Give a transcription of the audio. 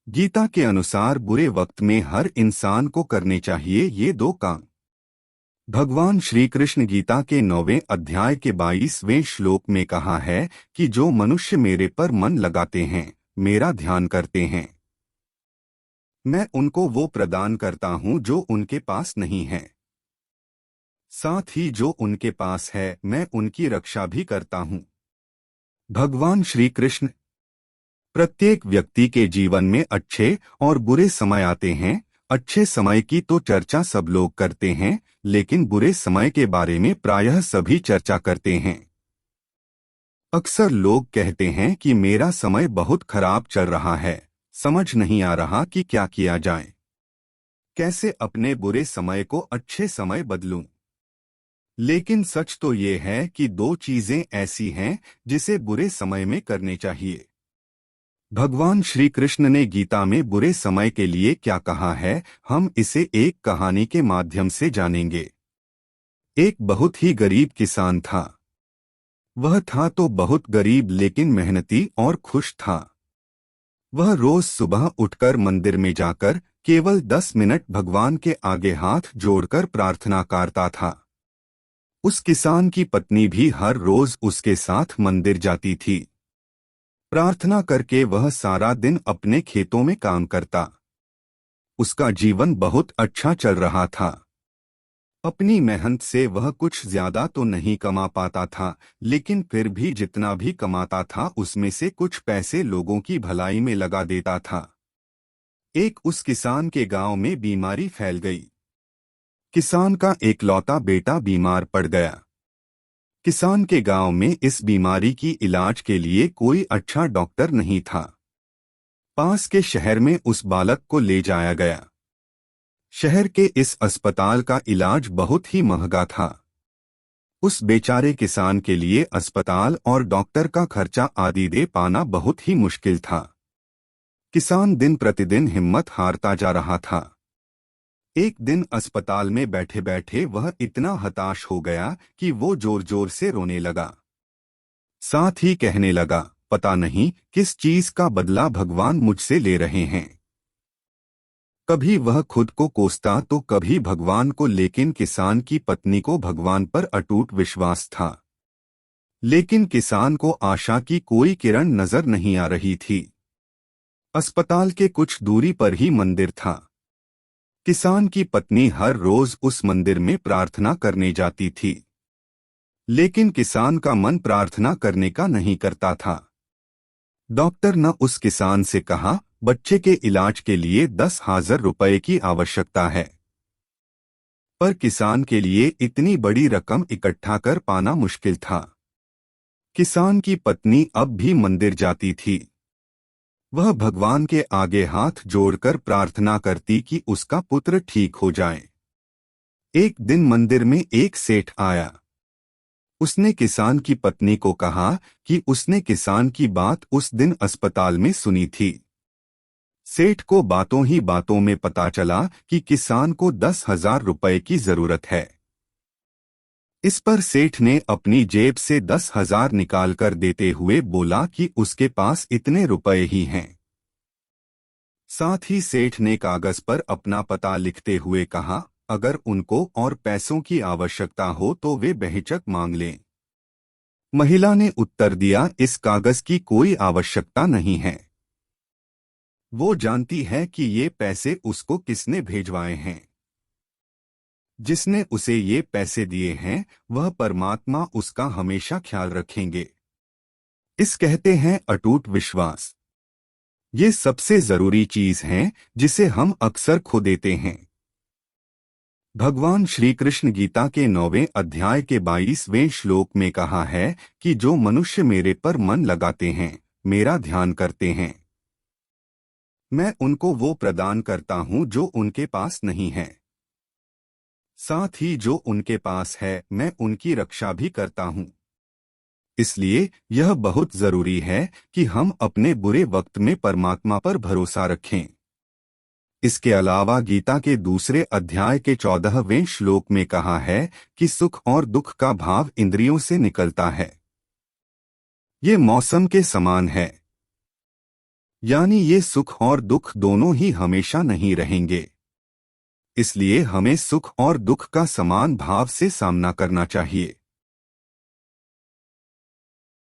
गीता के अनुसार बुरे वक्त में हर इंसान को करने चाहिए ये दो काम। भगवान श्री कृष्ण गीता के 9वें अध्याय के 22वें श्लोक में कहा है कि जो मनुष्य मेरे पर मन लगाते हैं, मेरा ध्यान करते हैं, मैं उनको वो प्रदान करता हूँ जो उनके पास नहीं है। साथ ही जो उनके पास है, मैं उनकी रक्षा भी करता हूँ। भगवान श्री कृष्ण। प्रत्येक व्यक्ति के जीवन में अच्छे और बुरे समय आते हैं। अच्छे समय की तो चर्चा सब लोग करते हैं, लेकिन बुरे समय के बारे में प्रायः सभी चर्चा करते हैं। अक्सर लोग कहते हैं कि मेरा समय बहुत खराब चल रहा है, समझ नहीं आ रहा कि क्या किया जाए, कैसे अपने बुरे समय को अच्छे समय बदलूं। लेकिन सच तो ये है कि दो चीजें ऐसी हैं जिसे बुरे समय में करने चाहिए। भगवान श्री कृष्ण ने गीता में बुरे समय के लिए क्या कहा है, हम इसे एक कहानी के माध्यम से जानेंगे। एक बहुत ही गरीब किसान था। वह था तो बहुत गरीब लेकिन मेहनती और खुश था। वह रोज सुबह उठकर मंदिर में जाकर केवल 10 मिनट भगवान के आगे हाथ जोड़कर प्रार्थना करता था। उस किसान की पत्नी भी हर रोज उसके साथ मंदिर जाती थी। प्रार्थना करके वह सारा दिन अपने खेतों में काम करता। उसका जीवन बहुत अच्छा चल रहा था। अपनी मेहनत से वह कुछ ज्यादा तो नहीं कमा पाता था, लेकिन फिर भी जितना भी कमाता था उसमें से कुछ पैसे लोगों की भलाई में लगा देता था। एक उस किसान के गांव में बीमारी फैल गई। किसान का एकलौता बेटा बीमार पड़ गया। किसान के गांव में इस बीमारी की इलाज के लिए कोई अच्छा डॉक्टर नहीं था। पास के शहर में उस बालक को ले जाया गया। शहर के इस अस्पताल का इलाज बहुत ही महंगा था। उस बेचारे किसान के लिए अस्पताल और डॉक्टर का खर्चा आदि दे पाना बहुत ही मुश्किल था। किसान दिन प्रतिदिन हिम्मत हारता जा रहा था। एक दिन अस्पताल में बैठे बैठे वह इतना हताश हो गया कि वो जोर जोर से रोने लगा। साथ ही कहने लगा, पता नहीं किस चीज का बदला भगवान मुझसे ले रहे हैं। कभी वह खुद को कोसता तो कभी भगवान को, लेकिन किसान की पत्नी को भगवान पर अटूट विश्वास था। लेकिन किसान को आशा की कोई किरण नजर नहीं आ रही थी। अस्पताल के कुछ दूरी पर ही मंदिर था। किसान की पत्नी हर रोज उस मंदिर में प्रार्थना करने जाती थी, लेकिन किसान का मन प्रार्थना करने का नहीं करता था। डॉक्टर ने उस किसान से कहा, बच्चे के इलाज के लिए 10,000 रुपए की आवश्यकता है। पर किसान के लिए इतनी बड़ी रकम इकट्ठा कर पाना मुश्किल था। किसान की पत्नी अब भी मंदिर जाती थी। वह भगवान के आगे हाथ जोड़कर प्रार्थना करती कि उसका पुत्र ठीक हो जाए। एक दिन मंदिर में एक सेठ आया। उसने किसान की पत्नी को कहा कि उसने किसान की बात उस दिन अस्पताल में सुनी थी। सेठ को बातों ही बातों में पता चला कि किसान को 10,000 रुपए की जरूरत है। इस पर सेठ ने अपनी जेब से 10,000 निकालकर देते हुए बोला कि उसके पास इतने रुपए ही हैं। साथ ही सेठ ने कागज पर अपना पता लिखते हुए कहा, अगर उनको और पैसों की आवश्यकता हो तो वे बेहिचक मांग लें। महिला ने उत्तर दिया, इस कागज की कोई आवश्यकता नहीं है। वो जानती है कि ये पैसे उसको किसने भेजवाए हैं। जिसने उसे ये पैसे दिए हैं वह परमात्मा उसका हमेशा ख्याल रखेंगे। इस कहते हैं अटूट विश्वास। ये सबसे जरूरी चीज है जिसे हम अक्सर खो देते हैं। भगवान श्री कृष्ण गीता के 9वें अध्याय के 22वें श्लोक में कहा है कि जो मनुष्य मेरे पर मन लगाते हैं, मेरा ध्यान करते हैं, मैं उनको वो प्रदान करता हूँ जो उनके पास नहीं है। साथ ही जो उनके पास है, मैं उनकी रक्षा भी करता हूँ। इसलिए यह बहुत जरूरी है कि हम अपने बुरे वक्त में परमात्मा पर भरोसा रखें। इसके अलावा गीता के दूसरे अध्याय के 14वें श्लोक में कहा है कि सुख और दुख का भाव इंद्रियों से निकलता है। ये मौसम के समान है। यानी ये सुख और दुख दोनों ही हमेशा नहीं रहेंगे। इसलिए हमें सुख और दुख का समान भाव से सामना करना चाहिए।